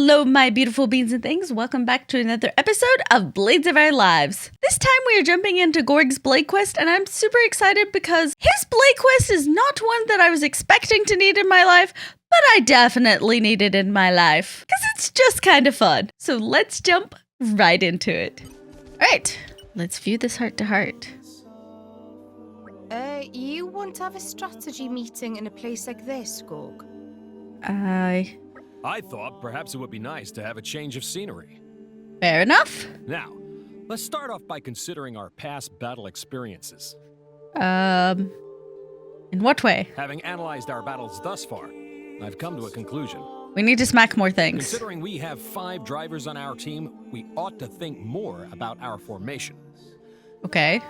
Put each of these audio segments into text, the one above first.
Hello, my beautiful beans and things. Welcome back to another episode of Blades of Our Lives. This time we are jumping into Gorg's Blade Quest, and I'm super excited because his Blade Quest is not one that I was expecting to need in my life, but I definitely need it in my life because it's just kind of fun. So let's jump right into it. All right, let's view this heart to heart. You want to have a strategy meeting in a place like this, Gorg? I thought perhaps it would be nice to have a change of scenery. Fair enough. Now, let's start off by considering our past battle experiences. In what way? Having analyzed our battles thus far, I've come to a conclusion. We need to smack more things. Considering we have 5 drivers on our team, we ought to think more about our formation. Okay.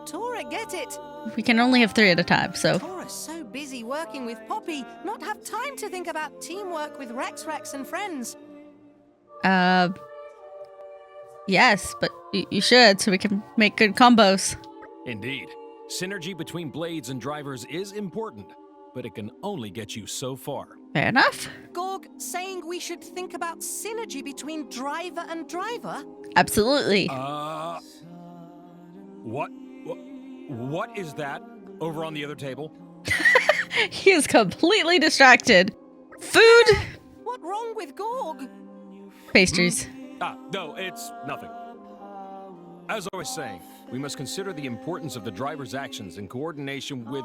Tora, get it! We can only have 3 at a time, so. Tora's so busy working with Poppy, not have time to think about teamwork with Rex and friends. Yes, but you should, so we can make good combos. Indeed. Synergy between blades and drivers is important, but it can only get you so far. Fair enough. Gorg, saying we should think about synergy between driver and driver? Absolutely. What is that over on the other table? He is completely distracted. Food? What's wrong with Gorg? Pastries. No, it's nothing. As I was saying, we must consider the importance of the driver's actions in coordination with...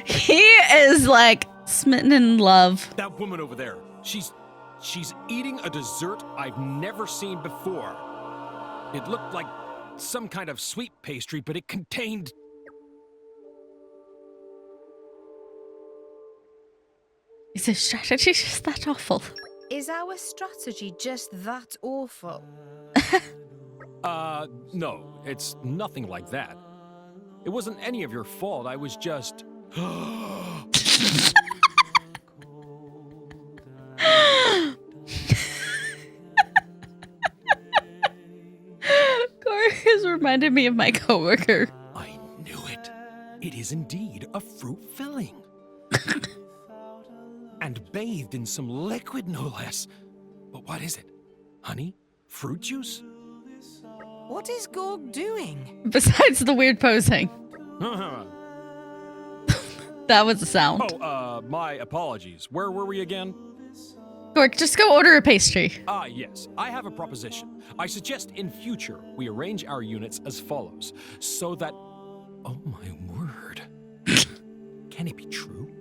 He is like smitten in love. That woman over there, she's eating a dessert I've never seen before. It looked like some kind of sweet pastry, but it contained... Is his strategy just that awful? Is our strategy just that awful? No, it's nothing like that. It wasn't any of your fault, I was just... Gorg has reminded me of my coworker. I knew it. It is indeed a fruit filling. And bathed in some liquid, no less. But what is it? Honey? Fruit juice? What is Gorg doing? Besides the weird posing. That was a sound. My apologies. Where were we again? Gorg, just go order a pastry. Yes. I have a proposition. I suggest in future we arrange our units as follows, so that... Oh my word. Can it be true?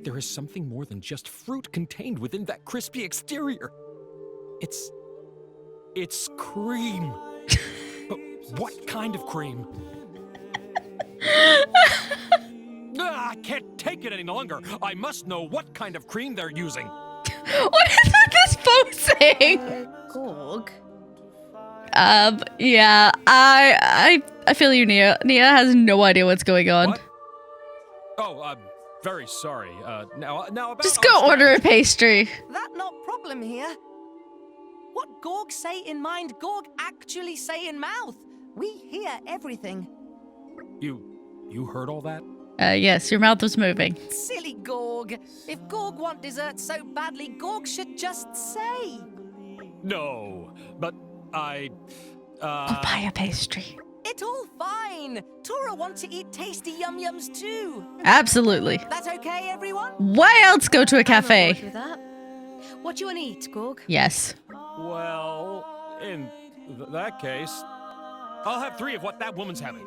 There is something more than just fruit contained within that crispy exterior. It's cream. But what kind of cream? I can't take it any longer. I must know what kind of cream they're using. What is with this posing? Gorg? Yeah, I feel you, Nia. Nia has no idea what's going on. What? Oh, very sorry. Now about... Just go order a pastry. That not problem here. What Gorg say in mind, Gorg actually say in mouth. We hear everything. You heard all that? Yes, your mouth was moving. Silly Gorg. If Gorg want dessert so badly, Gorg should just say. No, but I... I'll buy a pastry. It all fine. Tora want to eat tasty yum-yums too. Absolutely. That okay, everyone? Why else go to a cafe? I'm on board with that. What you want to eat, Gorg? Yes. Well, in that case, I'll have 3 of what that woman's having.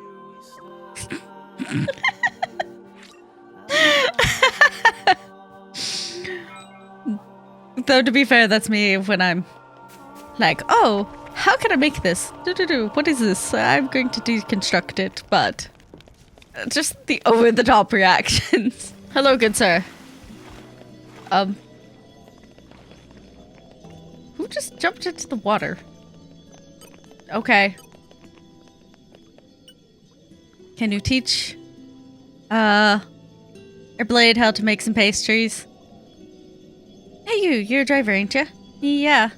Though, to be fair, that's me when I'm like, oh, how can I make this? What is this? I'm going to deconstruct it, but just the over-the-top reactions. Hello, good sir. Who just jumped into the water? Okay. Can you teach your blade how to make some pastries? Hey, you're a driver, ain't you? Yeah.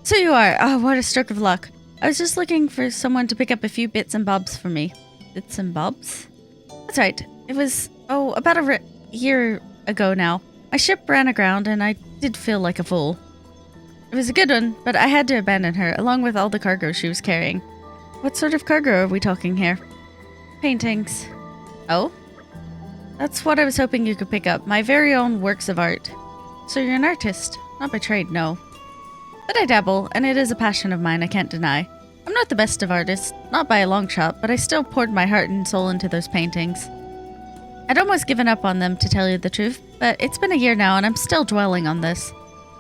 So you are. Oh, what a stroke of luck. I was just looking for someone to pick up a few bits and bobs for me. Bits and bobs? That's right. It was, about a year ago now. My ship ran aground and I did feel like a fool. It was a good one, but I had to abandon her, along with all the cargo she was carrying. What sort of cargo are we talking here? Paintings. Oh? That's what I was hoping you could pick up. My very own works of art. So you're an artist? Not by trade, no. But I dabble, and it is a passion of mine I can't deny. I'm not the best of artists, not by a long shot, but I still poured my heart and soul into those paintings. I'd almost given up on them, to tell you the truth, but it's been a year now and I'm still dwelling on this.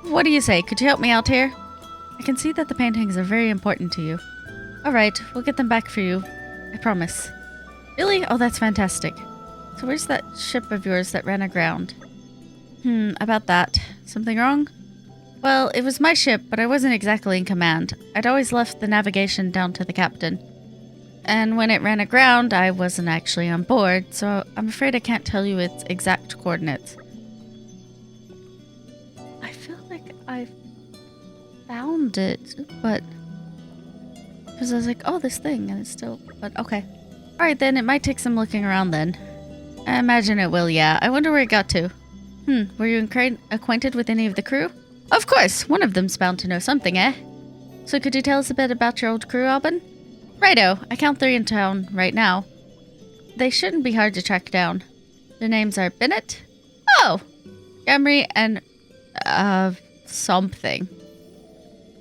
What do you say? Could you help me out here? I can see that the paintings are very important to you. Alright, we'll get them back for you. I promise. Really? Oh, that's fantastic. So where's that ship of yours that ran aground? About that. Something wrong? Well, it was my ship, but I wasn't exactly in command. I'd always left the navigation down to the captain. And when it ran aground, I wasn't actually on board, so I'm afraid I can't tell you its exact coordinates. I feel like I found it, but... Because I was like, oh, this thing, and it's still... But okay. Alright then, it might take some looking around then. I imagine it will, yeah. I wonder where it got to. Were you acquainted with any of the crew? Of course, one of them's bound to know something, eh? So could you tell us a bit about your old crew, Albin? Righto, I count 3 in town right now. They shouldn't be hard to track down. Their names are Bennett? Oh! Gamry and... something.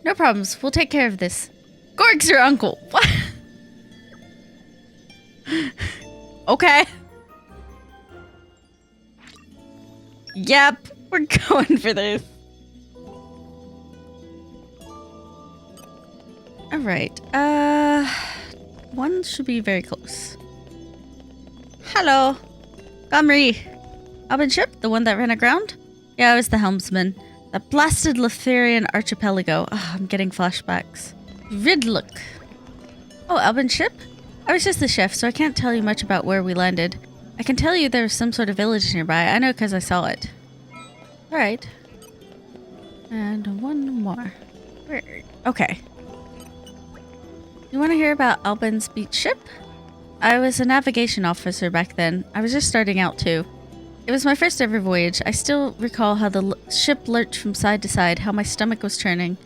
No problems, we'll take care of this. Gorg's your uncle! What? Okay. Yep, we're going for this. Alright, one should be very close. Hello. Gomri. Albin ship, the one that ran aground? Yeah, I was the helmsman. That blasted Lothlorien archipelago. Oh, I'm getting flashbacks. Ridlook. Oh, Albin ship? I was just the chef, so I can't tell you much about where we landed. I can tell you there was some sort of village nearby. I know because I saw it. Alright. And one more. Okay. You want to hear about Albin's beach ship? I was a navigation officer back then. I was just starting out too. It was my first ever voyage. I still recall how the ship lurched from side to side, how my stomach was churning.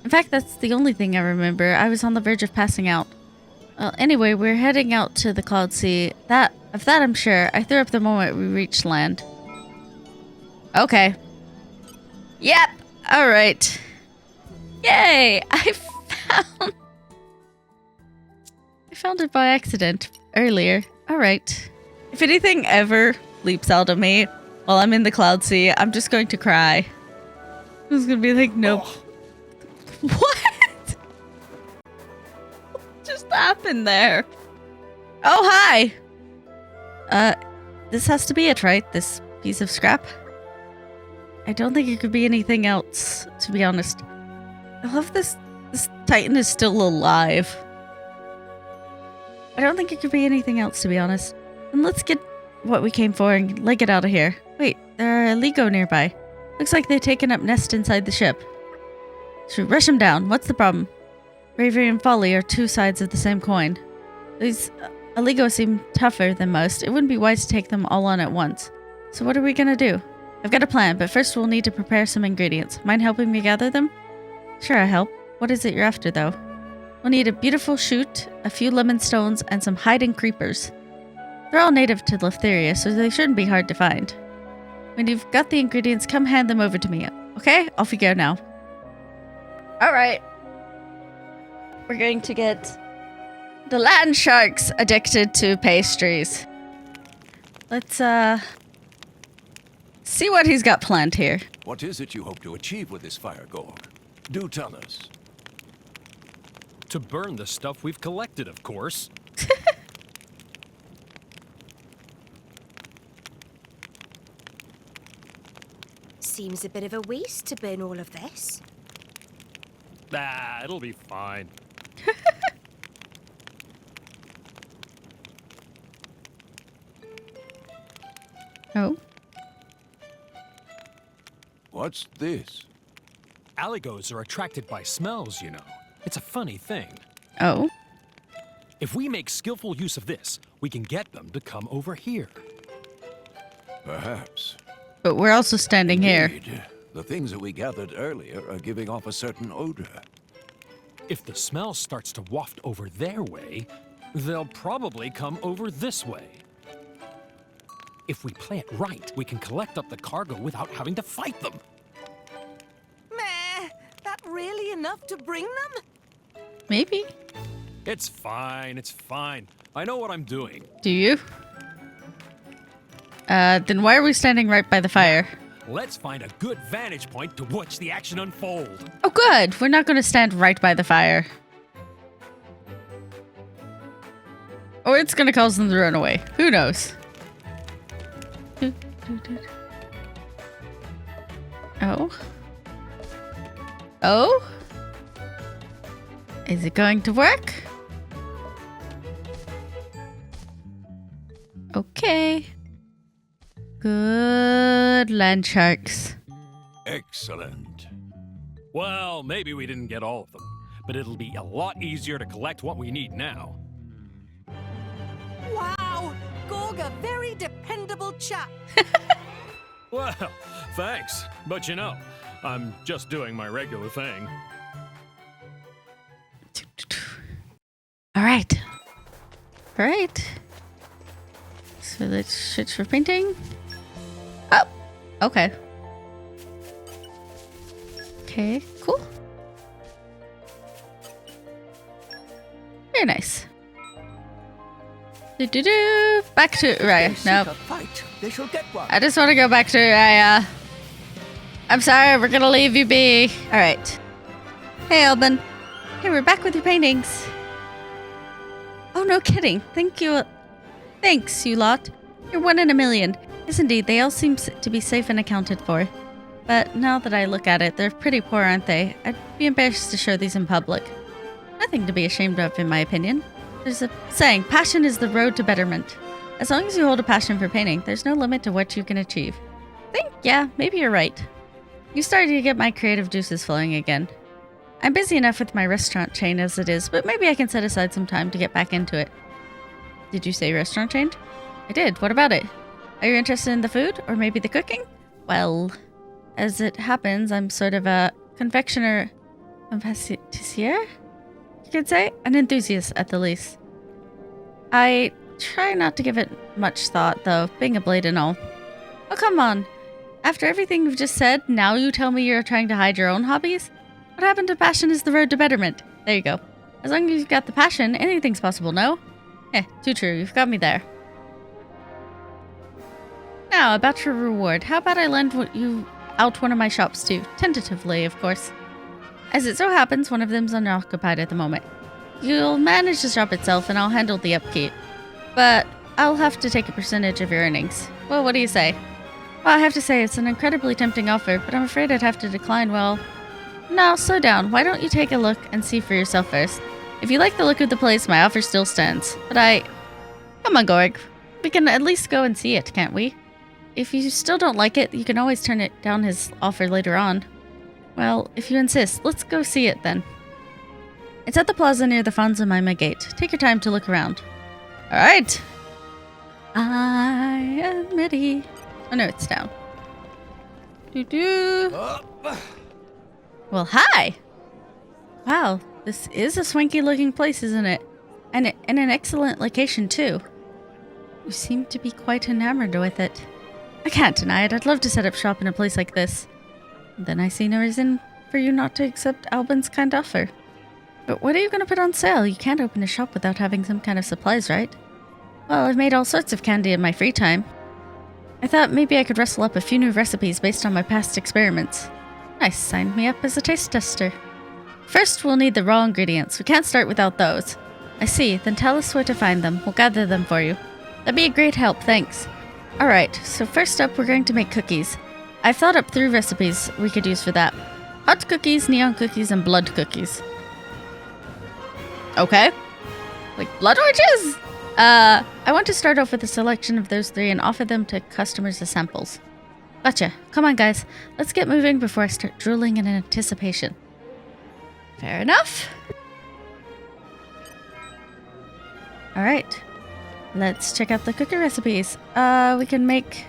In fact, that's the only thing I remember. I was on the verge of passing out. Well, anyway, we were heading out to the Cloud Sea. Of that I'm sure. I threw up the moment we reached land. Okay. Yep. Alright. Yay! I found it by accident earlier. Alright. If anything ever leaps out of me while I'm in the Cloud Sea, I'm just going to cry. I'm just gonna be like, nope. What? What just happened there? Oh, hi! This has to be it, right? This piece of scrap? I don't think it could be anything else, to be honest. I love this Titan is still alive. I don't think it could be anything else, to be honest. And let's get what we came for and leg it out of here. Wait, there are Aligo nearby. Looks like they've taken up nest inside the ship. Should rush them down. What's the problem? Bravery and folly are 2 sides of the same coin. These Aligo seem tougher than most. It wouldn't be wise to take them all on at once. So what are we gonna do? I've got a plan, but first we'll need to prepare some ingredients. Mind helping me gather them? Sure, I'll help. What is it you're after, though? We'll need a beautiful shoot, a few lemon stones, and some hiding creepers. They're all native to Lothlorien, so they shouldn't be hard to find. When you've got the ingredients, come hand them over to me. Okay? Off you go now. Alright. We're going to get the land sharks addicted to pastries. Let's, see what he's got planned here. What is it you hope to achieve with this fire, Gorg? Do tell us. To burn the stuff we've collected, of course. Seems a bit of a waste to burn all of this. Ah, it'll be fine. Oh. What's this? Aligos are attracted by smells, you know. It's a funny thing. Oh. If we make skillful use of this, we can get them to come over here. Perhaps. But we're also standing here. Indeed, the things that we gathered earlier are giving off a certain odor. If the smell starts to waft over their way, they'll probably come over this way. If we play it right, we can collect up the cargo without having to fight them. Meh, that really enough to bring them? Maybe. It's fine, it's fine. I know what I'm doing. Do you? Then why are we standing right by the fire? Let's find a good vantage point to watch the action unfold. Oh, good. We're not going to stand right by the fire. Or it's going to cause them to run away. Who knows? Oh. Oh? Is it going to work? Okay. Good land sharks. Excellent. Well, maybe we didn't get all of them, but it'll be a lot easier to collect what we need now. Wow, Gorg, a very dependable chap. Well, thanks. But you know, I'm just doing my regular thing. All right. All right. So let's switch for painting. Oh, okay. Okay, cool. Very nice. Back to Raya. No, Fight. They shall get one. I just want to go back to Raya. I'm sorry, we're gonna leave you be. All right. Hey, Alban. Hey, we're back with your paintings. Oh, no kidding. Thank you. Thanks, you lot. You're one in a million. Yes, indeed. They all seem to be safe and accounted for. But now that I look at it, they're pretty poor, aren't they? I'd be embarrassed to show these in public. Nothing to be ashamed of, in my opinion. There's a saying, passion is the road to betterment. As long as you hold a passion for painting, there's no limit to what you can achieve. Yeah, maybe you're right. You started to get my creative juices flowing again. I'm busy enough with my restaurant chain as it is, but maybe I can set aside some time to get back into it. Did you say restaurant chain? I did. What about it? Are you interested in the food, or maybe the cooking? Well, as it happens, I'm sort of a confectioner, patissier? You could say? An enthusiast, at the least. I try not to give it much thought, though, being a blade and all. Oh, come on. After everything you've just said, now you tell me you're trying to hide your own hobbies? What happened to passion is the road to betterment? There you go. As long as you've got the passion, anything's possible, no? Too true. You've got me there. Now, about your reward. How about I lend you out one of my shops too? Tentatively, of course. As it so happens, one of them's unoccupied at the moment. You'll manage the shop itself and I'll handle the upkeep. But I'll have to take a percentage of your earnings. Well, what do you say? Well, I have to say it's an incredibly tempting offer, but I'm afraid I'd have to decline, well... No, slow down. Why don't you take a look and see for yourself first? If you like the look of the place, my offer still stands. But Come on, Gorg. We can at least go and see it, can't we? If you still don't like it, you can always turn it down his offer later on. Well, if you insist, let's go see it then. It's at the plaza near the Fonza Mima Gate. Take your time to look around. Alright. I am ready. Oh no, it's down. Well, hi! Wow, this is a swanky looking place, isn't it? And in an excellent location, too. You seem to be quite enamored with it. I can't deny it. I'd love to set up shop in a place like this. Then I see no reason for you not to accept Alban's kind offer. But what are you going to put on sale? You can't open a shop without having some kind of supplies, right? Well, I've made all sorts of candy in my free time. I thought maybe I could rustle up a few new recipes based on my past experiments. Nice, sign me up as a taste tester. First, we'll need the raw ingredients. We can't start without those. I see, then tell us where to find them. We'll gather them for you. That'd be a great help, thanks. Alright, so first up we're going to make cookies. I've thought up 3 recipes we could use for that. Hot cookies, neon cookies, and blood cookies. Okay. Like blood orgies? I want to start off with a selection of those 3 and offer them to customers as samples. Gotcha. Come on, guys. Let's get moving before I start drooling in anticipation. Fair enough. Alright. Let's check out the cookie recipes. We can make...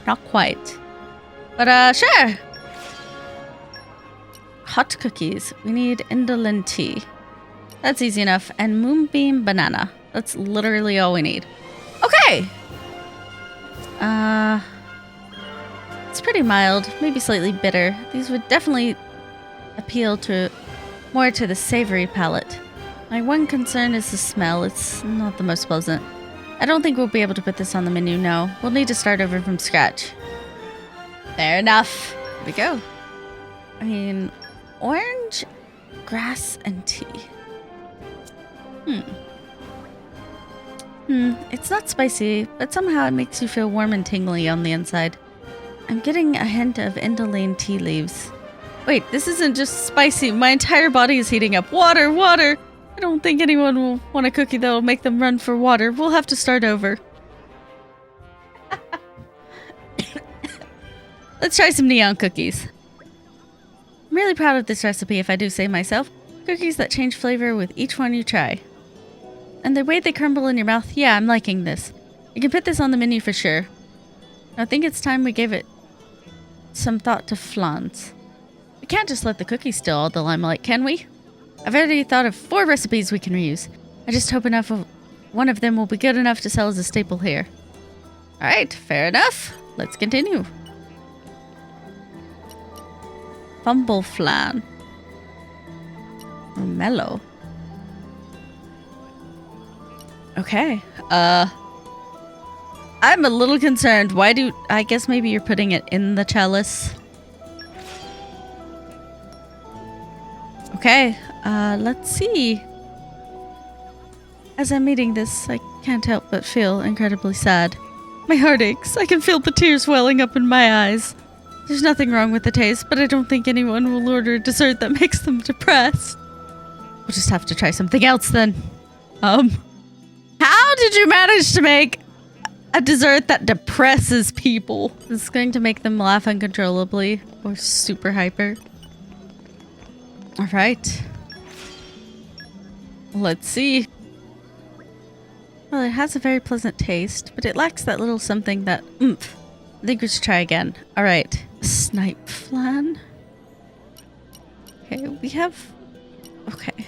Not quite. But, sure! Hot cookies. We need indolent tea. That's easy enough. And moonbeam banana. That's literally all we need. Okay! It's pretty mild. Maybe slightly bitter. These would definitely appeal to more to the savory palate. My one concern is the smell. It's not the most pleasant. I don't think we'll be able to put this on the menu, no. We'll need to start over from scratch. Fair enough. Here we go. I mean, orange, grass, and tea. It's not spicy, but somehow it makes you feel warm and tingly on the inside. I'm getting a hint of indolent tea leaves. Wait, this isn't just spicy. My entire body is heating up. Water, water! I don't think anyone will want a cookie that will make them run for water. We'll have to start over. Let's try some neon cookies. I'm really proud of this recipe, if I do say myself. Cookies that change flavor with each one you try. And the way they crumble in your mouth, yeah, I'm liking this. You can put this on the menu for sure. I think it's time we gave it some thought to flans. We can't just let the cookies steal all the limelight, can we? I've already thought of 4 recipes we can reuse. I just hope one of them will be good enough to sell as a staple here. Alright, fair enough. Let's continue. Fumble flan. Or mellow. Okay. I'm a little concerned. I guess maybe you're putting it in the chalice. Okay. Let's see. As I'm eating this, I can't help but feel incredibly sad. My heart aches. I can feel the tears welling up in my eyes. There's nothing wrong with the taste, but I don't think anyone will order a dessert that makes them depressed. We'll just have to try something else then. How did you manage to make a dessert that depresses people? This is going to make them laugh uncontrollably or super hyper. Alright. Let's see. Well, it has a very pleasant taste, but it lacks that little something that oomph. I think we should try again. Alright. Snipe flan. Okay, we have... Okay.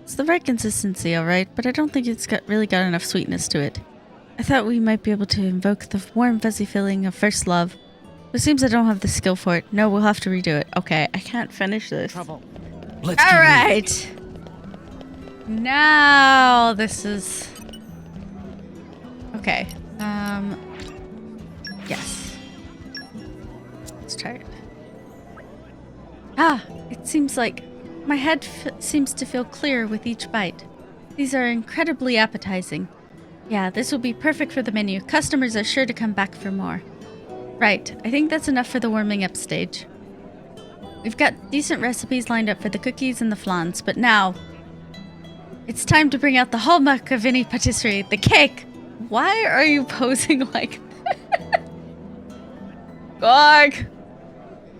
It's the right consistency, alright, but I don't think it's really got enough sweetness to it. I thought we might be able to invoke the warm, fuzzy feeling of first love. But it seems I don't have the skill for it. No, we'll have to redo it. Okay, I can't finish this. Let's Alright! Now this is... Okay. Yes. Let's try it. It seems like my head seems to feel clearer with each bite. These are incredibly appetizing. Yeah, this will be perfect for the menu. Customers are sure to come back for more. Right, I think that's enough for the warming up stage. We've got decent recipes lined up for the cookies and the flans, but now... It's time to bring out the hallmark of any patisserie, the cake! Why are you posing like that? Gorg!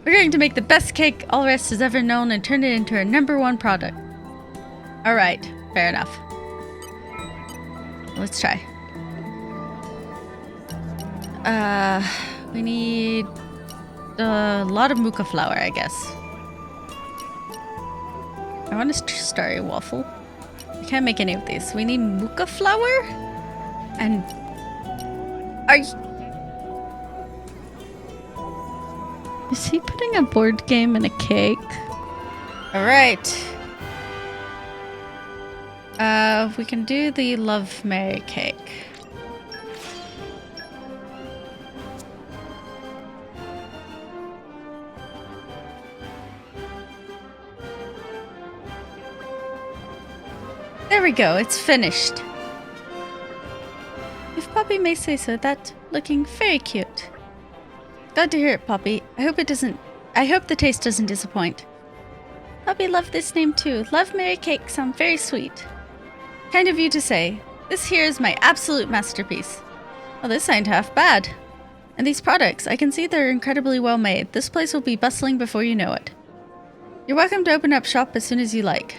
We're going to make the best cake Allrest has ever known and turn it into our #1 product. Alright, fair enough. Let's try. We need a lot of muka flour, I guess. I want a starry waffle. I can't make any of these. We need muka flour? And... Are you... Is he putting a board game in a cake? Alright. We can do the Love Mary cake. There we go, it's finished. If Poppy may say so, that's looking very cute. Glad to hear it, Poppy. I hope the taste doesn't disappoint. Poppy loved this name too. Love Mary cake sound very sweet. Kind of you to say. This here is my absolute masterpiece. Well, this ain't half bad. And these products, I can see they're incredibly well made. This place will be bustling before you know it. You're welcome to open up shop as soon as you like.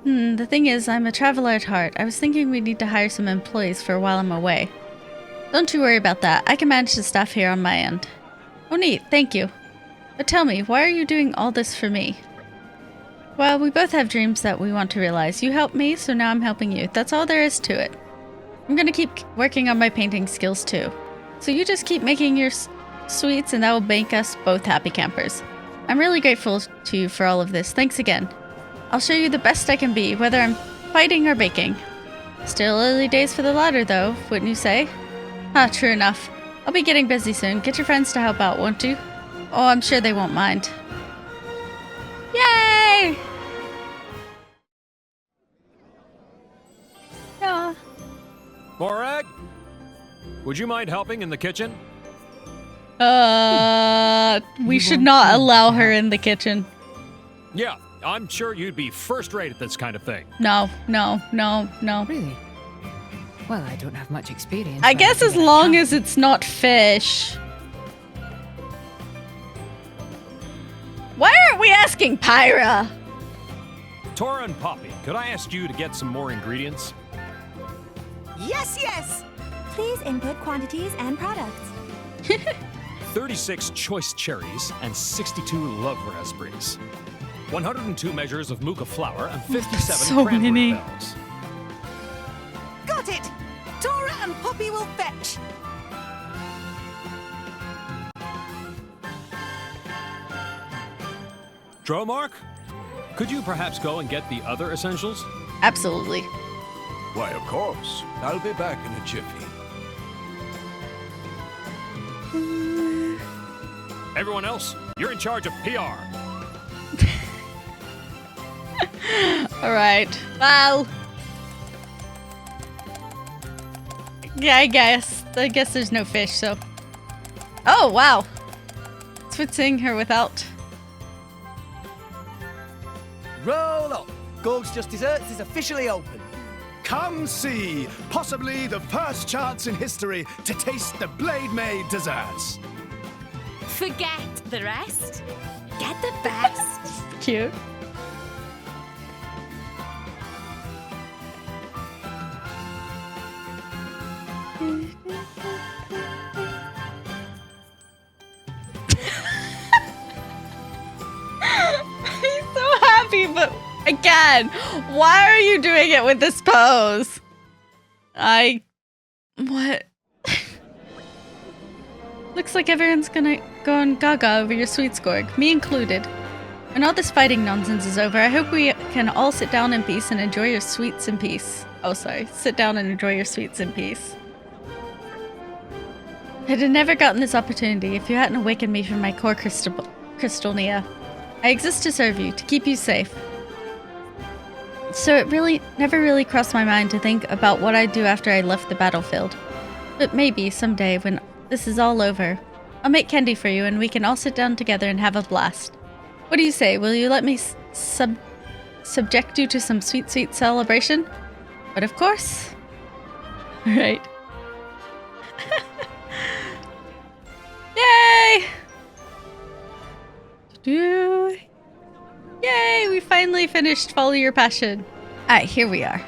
The thing is, I'm a traveler at heart. I was thinking we need to hire some employees for while I'm away. Don't you worry about that. I can manage the staff here on my end. Oh neat, thank you. But tell me, why are you doing all this for me? Well, we both have dreams that we want to realize. You helped me, so now I'm helping you. That's all there is to it. I'm gonna keep working on my painting skills too. So you just keep making your sweets and that will make us both happy campers. I'm really grateful to you for all of this. Thanks again. I'll show you the best I can be, whether I'm fighting or baking. Still early days for the latter though, wouldn't you say? Ah, true enough. I'll be getting busy soon. Get your friends to help out, won't you? Oh, I'm sure they won't mind. Yay! Yeah. Morag, would you mind helping in the kitchen? We should not allow her in the kitchen. Yeah, I'm sure you'd be first rate at this kind of thing. No. Really? Well, I don't have much experience. I but guess do as what I long can. as it's not fish. Why aren't we asking Pyra? Tora and Poppy, could I ask you to get some more ingredients? Yes, yes! Please input quantities and products. 36 choice cherries and 62 love raspberries. 102 measures of Muka flour and 57 so cranberry many. bells. Got it! Tora and Poppy will fetch. Dromark, could you perhaps go and get the other essentials? Absolutely. Why, of course. I'll be back in a jiffy. Everyone else, you're in charge of PR. Alright. Well. Yeah, I guess. There's no fish, so. Oh, wow. It's worth seeing her without. Roll up. Gorg's Just Desserts is officially open. Come see, possibly the first chance in history to taste the Blade Made desserts. Forget the rest. Get the best. Cute. He's so happy, but again, why are you doing it with this pose? What? Looks like everyone's gonna go on gaga over your sweets, Gorg, me included. When all this fighting nonsense is over, I hope we can all sit down in peace and enjoy your sweets in peace. Oh, sorry. Sit down and enjoy your sweets in peace. I'd have never gotten this opportunity if you hadn't awakened me from my core crystalnia. I exist to serve you, to keep you safe. So it never really crossed my mind to think about what I'd do after I left the battlefield. But maybe, someday, when this is all over, I'll make candy for you and we can all sit down together and have a blast. What do you say? Will you let me subject you to some sweet, sweet celebration? But of course. Alright. Yay! Yay! We finally finished Follow Your Passion. Alright, here we are.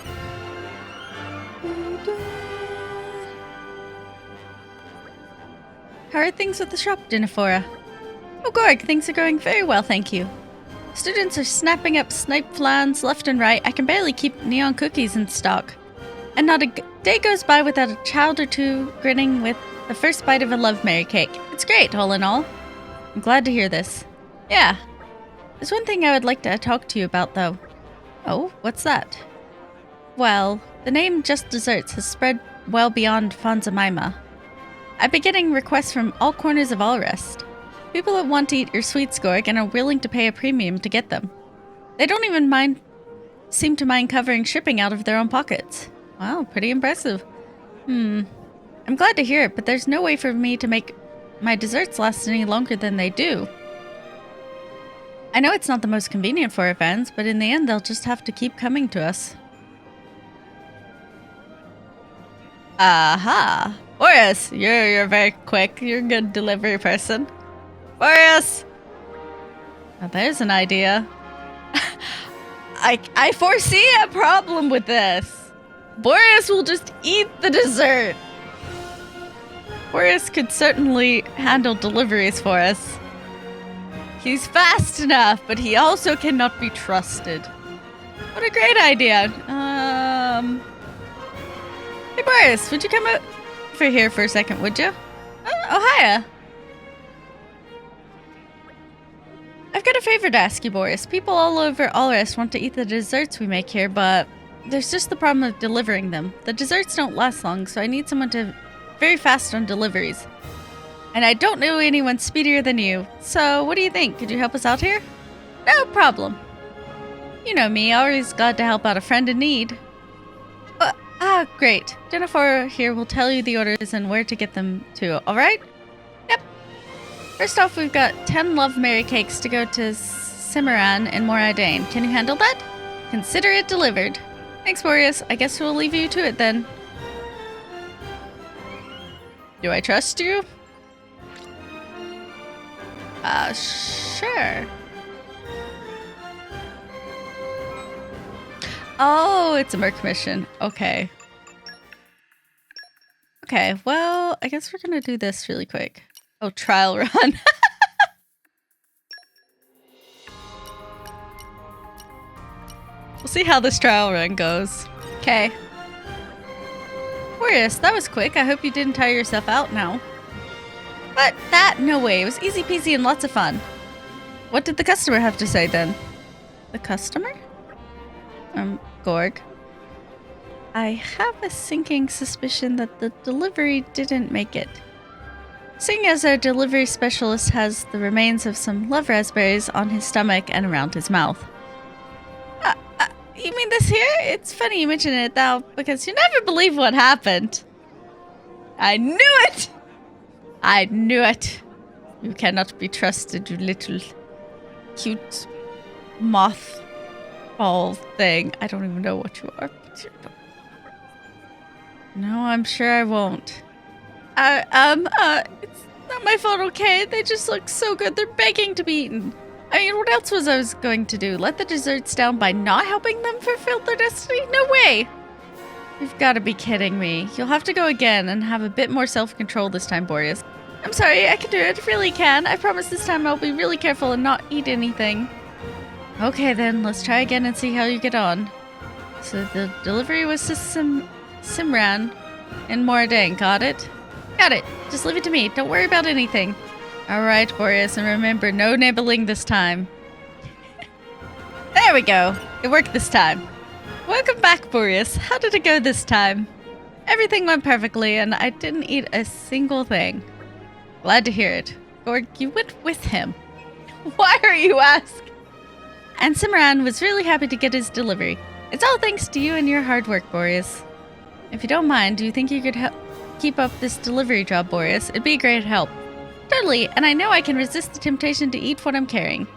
How are things with the shop, Dinafora? Oh, Gorg, things are going very well, thank you. Students are snapping up snipe flans left and right. I can barely keep neon cookies in stock. And not a day goes by without a child or two grinning with the first bite of a Love Mary cake. It's great, all in all. I'm glad to hear this. Yeah. There's one thing I would like to talk to you about, though. Oh, what's that? Well, the name Just Desserts has spread well beyond Fonzamaima. I've been getting requests from all corners of Allrest. People that want to eat your sweets, Gorg, and are willing to pay a premium to get them. They don't even seem to mind covering shipping out of their own pockets. Wow, pretty impressive. I'm glad to hear it, but there's no way for me to make my desserts last any longer than they do. I know it's not the most convenient for our fans, but in the end they'll just have to keep coming to us. Aha! Boreas, you're very quick. You're a good delivery person. Boreas! Now there's an idea. I foresee a problem with this. Boreas will just eat the dessert. Boreas could certainly handle deliveries for us. He's fast enough, but he also cannot be trusted. What a great idea. Hey Boreas, would you come over here for a second, would you? Oh, hiya. I've got a favor to ask you, Boreas. People all over Alrest want to eat the desserts we make here, but there's just the problem of delivering them. The desserts don't last long, so I need someone to very fast on deliveries. And I don't know anyone speedier than you. So what do you think? Could you help us out here? No problem. You know me, always glad to help out a friend in need. Great. Jennifer here will tell you the orders and where to get them to, alright? Yep. First off, we've got 10 Love Mary cakes to go to Cimarron and Moradane. Can you handle that? Consider it delivered. Thanks, Boreas. I guess we'll leave you to it then. Do I trust you? Sure. Oh, it's a merc mission. Okay. Okay, well, I guess we're gonna do this really quick. Oh, trial run. We'll see how this trial run goes. Okay. Boreas, that was quick. I hope you didn't tire yourself out now. But that, no way. It was easy peasy and lots of fun. What did the customer have to say then? The customer? Gorg. I have a sinking suspicion that the delivery didn't make it. Seeing as our delivery specialist has the remains of some love raspberries on his stomach and around his mouth. You mean this here? It's funny you mention it now, because you never believe what happened. I knew it! I knew it. You cannot be trusted, you little cute moth ball thing. I don't even know what you are. No, I'm sure I won't. It's not my fault, okay? They just look so good. They're begging to be eaten. I mean, what else was I going to do? Let the desserts down by not helping them fulfill their destiny? No way! You've got to be kidding me. You'll have to go again and have a bit more self-control this time, Boreas. I'm sorry, I can do it. Really can. I promise this time I'll be really careful and not eat anything. Okay then, let's try again and see how you get on. So the delivery was to Simran and Moradane, got it? Got it. Just leave it to me. Don't worry about anything. Alright, Boreas, and remember, no nibbling this time. There we go. It worked this time. Welcome back, Boreas. How did it go this time? Everything went perfectly, and I didn't eat a single thing. Glad to hear it. Gorg, you went with him. Why are you ask? And Cimarron was really happy to get his delivery. It's all thanks to you and your hard work, Boreas. If you don't mind, do you think you could keep up this delivery job, Boreas? It'd be a great help. Totally, and I know I can resist the temptation to eat what I'm carrying.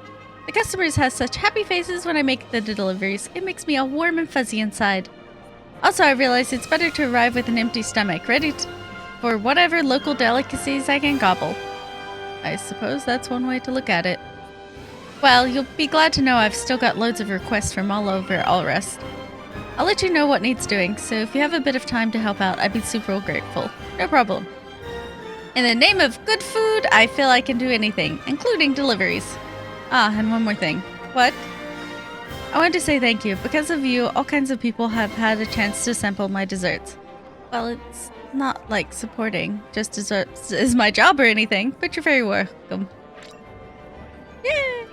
The customers have such happy faces when I make the deliveries. It makes me all warm and fuzzy inside. Also, I realize it's better to arrive with an empty stomach, ready for whatever local delicacies I can gobble. I suppose that's one way to look at it. Well, you'll be glad to know I've still got loads of requests from all over Alrest. I'll let you know what needs doing, so if you have a bit of time to help out, I'd be super grateful. No problem. In the name of good food, I feel I can do anything, including deliveries. Ah, and one more thing. What? I wanted to say thank you. Because of you, all kinds of people have had a chance to sample my desserts. Well, it's not like supporting just desserts is my job or anything, but you're very welcome. Yay!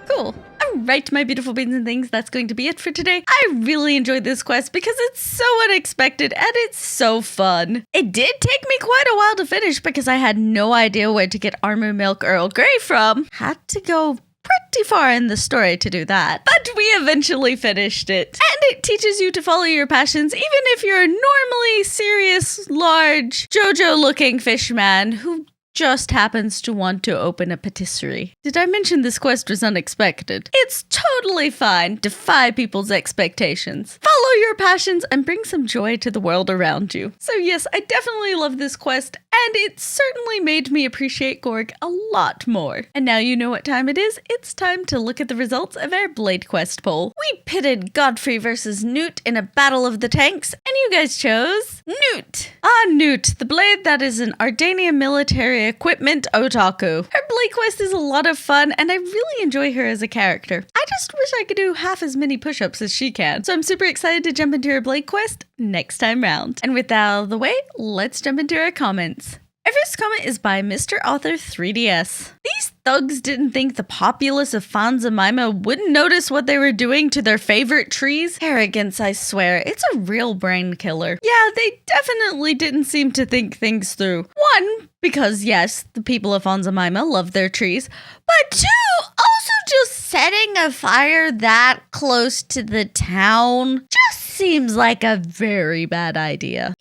Cool. Alright, my beautiful beans and things, that's going to be it for today. I really enjoyed this quest because it's so unexpected and it's so fun. It did take me quite a while to finish because I had no idea where to get Armor Milk Earl Grey from. Had to go pretty far in the story to do that, but we eventually finished it. And it teaches you to follow your passions even if you're a normally serious, large, JoJo-looking fish man who just happens to want to open a patisserie. Did I mention this quest was unexpected? It's totally fine. Defy people's expectations. Follow your passions and bring some joy to the world around you. So yes, I definitely love this quest, and it certainly made me appreciate Gorg a lot more. And now you know what time it is. It's time to look at the results of our Blade Quest poll. We pitted Godfrey versus Newt in a battle of the tanks, and you guys chose Newt. Newt, the blade that is an Ardania military equipment otaku. Her Blade Quest is a lot of fun, and I really enjoy her as a character. I just wish I could do half as many push-ups as she can. So I'm super excited to jump into her Blade Quest next time round. And with that out of the way, let's jump into our comments. Our first comment is by Mr. Author 3DS. These thugs didn't think the populace of Fanzamima wouldn't notice what they were doing to their favorite trees? Arrogance, I swear. It's a real brain killer. Yeah, they definitely didn't seem to think things through. One, because yes, the people of Fanzamima love their trees. But two, also just setting a fire that close to the town just seems like a very bad idea.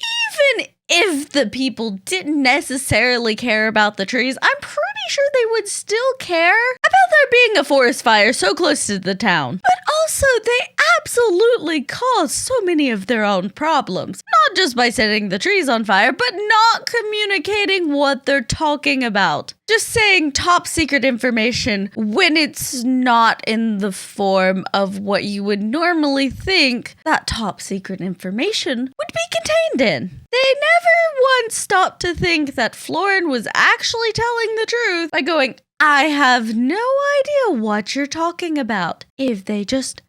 Even if the people didn't necessarily care about the trees, I'm pretty sure they would still care about there being a forest fire so close to the town. But also, they absolutely cause so many of their own problems. Not just by setting the trees on fire, but not communicating what they're talking about. Just saying top secret information when it's not in the form of what you would normally think that top secret information would be contained in. They never once stopped to think that Florin was actually telling the truth by going, I have no idea what you're talking about, if they just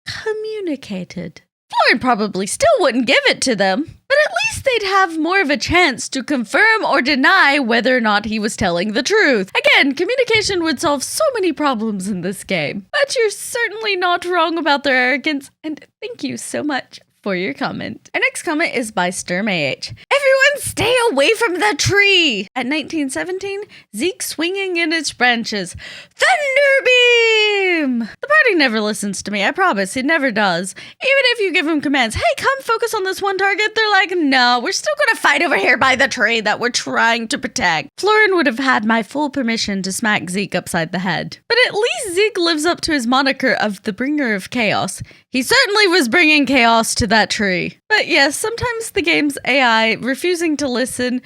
communicated. Florin probably still wouldn't give it to them, but at least they'd have more of a chance to confirm or deny whether or not he was telling the truth. Again, communication would solve so many problems in this game. But you're certainly not wrong about their arrogance, and thank you so much for your comment. Our next comment is by SturmAH. Everyone stay away from the tree! At 1917, Zeke swinging in its branches. Thunderbeam! The party never listens to me, I promise, it never does. Even if you give them commands, hey, come focus on this one target, they're like, no, we're still gonna fight over here by the tree that we're trying to protect. Florin would have had my full permission to smack Zeke upside the head. But at least Zeke lives up to his moniker of the bringer of chaos. He certainly was bringing chaos to that tree. But yes, sometimes the game's AI refusing to listen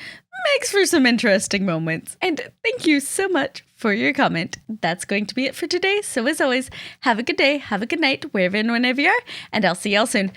makes for some interesting moments. And thank you so much for your comment. That's going to be it for today. So as always, have a good day, have a good night, wherever and whenever you are, and I'll see y'all soon.